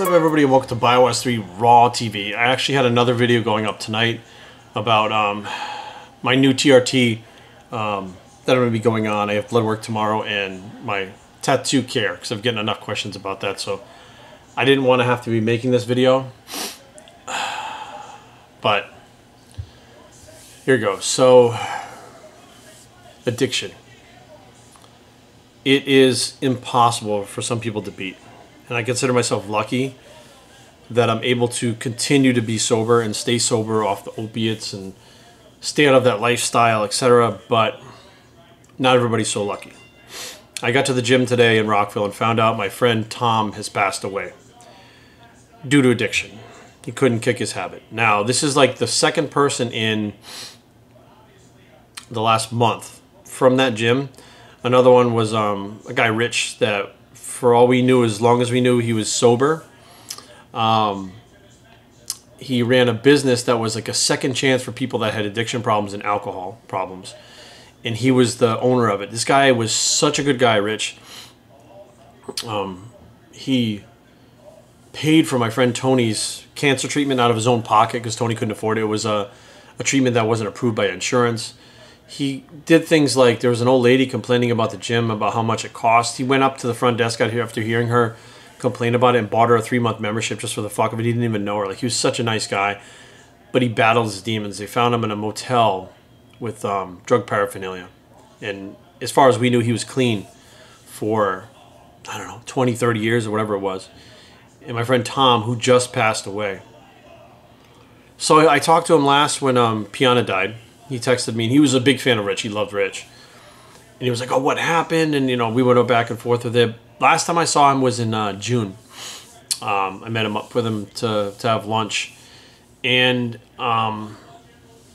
up, everybody, and welcome to Biockickz 3 Raw TV. I actually had another video going up tonight about my new TRT that I'm going to be going on. I have blood work tomorrow and my tattoo care because I'm getting enough questions about that. So I didn't want to have to be making this video, but here goes. So addiction. It is impossible for some people to beat. And I consider myself lucky that I'm able to continue to be sober and stay sober off the opiates and stay out of that lifestyle, etc. But not everybody's so lucky. I got to the gym today in Rockville and found out my friend Tom has passed away due to addiction. He couldn't kick his habit. Now, this is like the second person in the last month from that gym. Another one was a guy, Rich, that for all we knew, as long as we knew he was sober, he ran a business that was like a second chance for people that had addiction problems and alcohol problems. And he was the owner of it. This guy was such a good guy, Rich. He paid for my friend Tony's cancer treatment out of his own pocket because Tony couldn't afford it. It was a treatment that wasn't approved by insurance. He did things like, there was an old lady complaining about the gym, about how much it cost. He went up to the front desk out here after hearing her complain about it and bought her a 3-month membership just for the fuck of it. He didn't even know her. Like, he was such a nice guy, but he battled his demons. They found him in a motel with drug paraphernalia. And as far as we knew, he was clean for, I don't know, 20, 30 years or whatever it was. And my friend Tom, who just passed away. So I talked to him last when Piana died. He texted me, and he was a big fan of Rich. He loved Rich. And he was like, oh, what happened? And, you know, we went back and forth with it. Last time I saw him was in June. I met him up with him to have lunch. And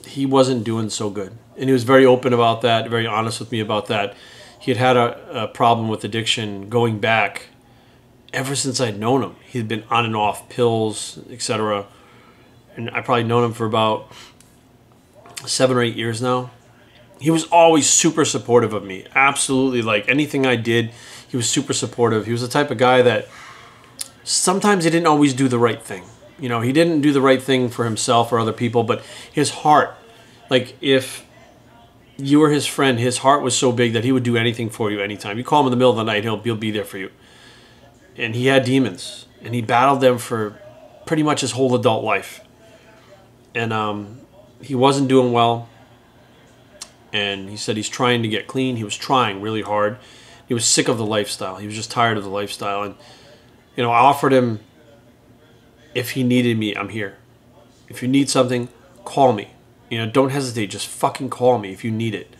he wasn't doing so good. And he was very open about that, very honest with me about that. He had had a problem with addiction going back ever since I'd known him. He'd been on and off pills, etc. And I probably known him for about 7 or 8 years now. He was always super supportive of me. Absolutely, like anything I did, he was super supportive. He was the type of guy that sometimes he didn't always do the right thing. You know, he didn't do the right thing for himself or other people, but his heart, like if you were his friend, his heart was so big that he would do anything for you anytime. You call him in the middle of the night, he'll be there for you. And he had demons, and he battled them for pretty much his whole adult life. And he wasn't doing well, and he said he's trying to get clean. He was trying really hard. He was sick of the lifestyle. He was just tired of the lifestyle. And, you know, I offered him, if he needed me, I'm here. If you need something, call me. You know, don't hesitate. Just fucking call me if you need it.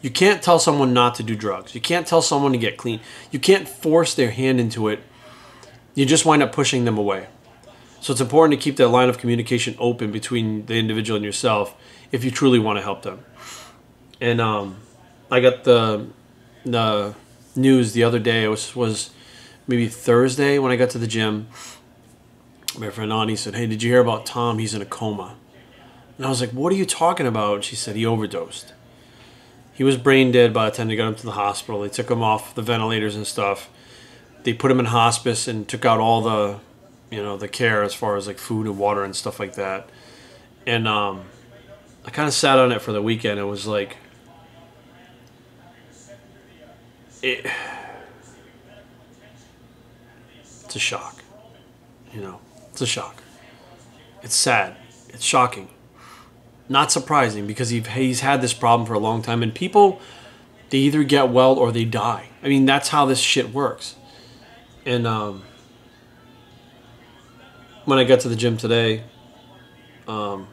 You can't tell someone not to do drugs. You can't tell someone to get clean. You can't force their hand into it. You just wind up pushing them away. So it's important to keep that line of communication open between the individual and yourself if you truly want to help them. And I got the news the other day. It was maybe Thursday when I got to the gym. My friend Ani said, hey, did you hear about Tom? He's in a coma. And I was like, what are you talking about? And she said, he overdosed. He was brain dead by the time they got him to the hospital. They took him off the ventilators and stuff. They put him in hospice and took out all the, you know, the care as far as like food and water and stuff like that. And I kind of sat on it for the weekend. It was like, it's a shock. You know, it's a shock. It's sad. It's shocking. Not surprising because he's had this problem for a long time. And people, they either get well or they die. I mean, that's how this shit works. And when I got to the gym today, Ani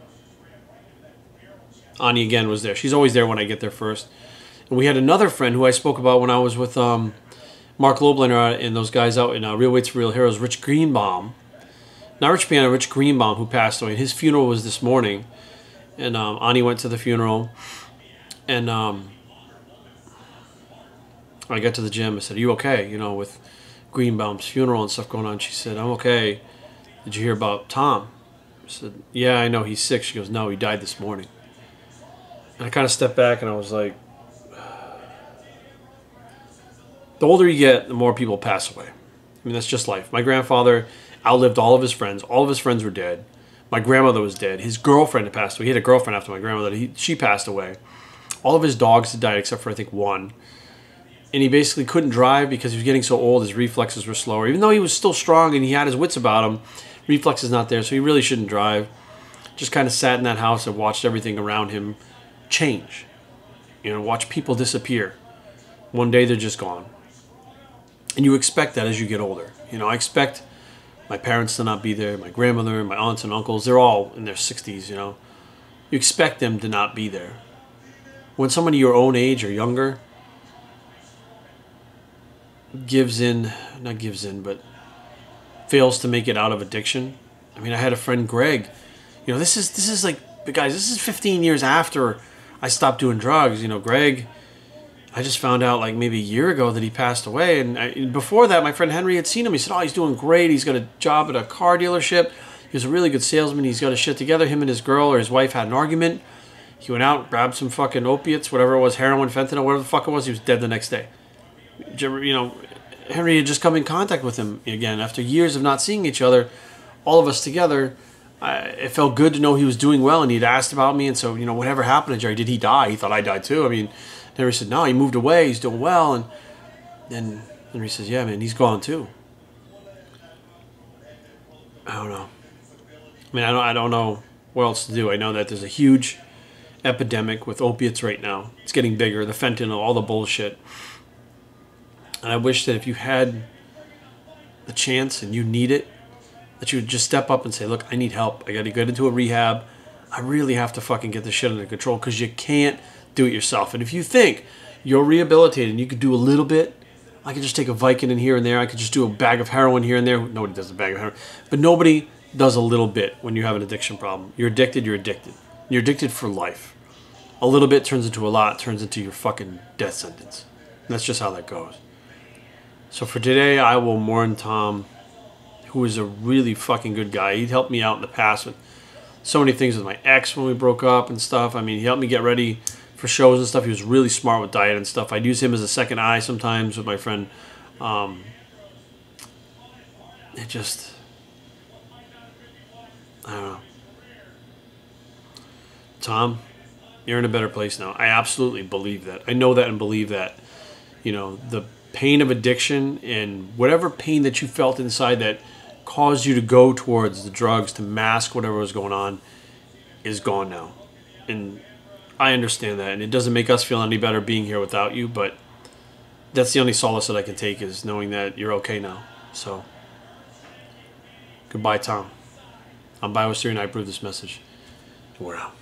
again was there. She's always there when I get there first. And we had another friend who I spoke about when I was with Mark Lobliner and those guys out in Real Weights for Real Heroes, Rich Greenbaum. Not Rich Piana, Rich Greenbaum, who passed away. And his funeral was this morning. And Ani went to the funeral. And I got to the gym. I said, are you okay? You know, with Greenbaum's funeral and stuff going on. She said, I'm okay. Did you hear about Tom? I said, yeah, I know he's sick. She goes, no, he died this morning. And I kind of stepped back and I was like, the older you get, the more people pass away. I mean, that's just life. My grandfather, outlived all of his friends. All of his friends were dead. My grandmother was dead. His girlfriend had passed away. He had a girlfriend after my grandmother. She passed away. All of his dogs had died except for, I think, one. And he basically couldn't drive because he was getting so old. His reflexes were slower. Even though he was still strong and he had his wits about him, reflexes not there, so he really shouldn't drive. Just kind of sat in that house and watched everything around him change. You know, watch people disappear. One day they're just gone. And you expect that as you get older. You know, I expect my parents to not be there, my grandmother, my aunts and uncles, they're all in their 60s, you know. You expect them to not be there. When somebody your own age or younger but fails to make it out of addiction. I mean, I had a friend, Greg. You know, this is like, guys, this is 15 years after I stopped doing drugs. You know, Greg, I just found out like maybe a year ago that he passed away. And before that, my friend Henry had seen him. He said, oh, he's doing great. He's got a job at a car dealership. He was a really good salesman. He's got his shit together. Him and his girl or his wife had an argument. He went out, grabbed some fucking opiates, whatever it was, heroin, fentanyl, whatever the fuck it was. He was dead the next day. You know, Henry had just come in contact with him again after years of not seeing each other. All of us together, it felt good to know he was doing well, and he'd asked about me. And so, you know, whatever happened to Jerry? Did he die? He thought I died too. I mean, Henry said, no, he moved away. He's doing well. And then Henry says, yeah, man, he's gone too. I don't know. I mean, I don't know what else to do. I know that there's a huge epidemic with opiates right now. It's getting bigger. The fentanyl, all the bullshit. And I wish that if you had the chance and you need it, that you would just step up and say, look, I need help. I got to get into a rehab. I really have to fucking get this shit under control, because you can't do it yourself. And if you think you're rehabilitated and you could do a little bit, I could just take a Vicodin here and there. I could just do a bag of heroin here and there. Nobody does a bag of heroin. But nobody does a little bit when you have an addiction problem. You're addicted, you're addicted. You're addicted for life. A little bit turns into a lot, turns into your fucking death sentence. And that's just how that goes. So for today, I will mourn Tom, who is a really fucking good guy. He'd helped me out in the past with so many things with my ex when we broke up and stuff. I mean, he helped me get ready for shows and stuff. He was really smart with diet and stuff. I'd use him as a second eye sometimes with my friend. It just, I don't know. Tom, you're in a better place now. I absolutely believe that. I know that and believe that. You know, the pain of addiction and whatever pain that you felt inside that caused you to go towards the drugs to mask whatever was going on is gone now. And I understand that. And it doesn't make us feel any better being here without you, but that's the only solace that I can take, is knowing that you're okay now. So, goodbye, Tom. I'm Biockickz, and I approve this message. And we're out.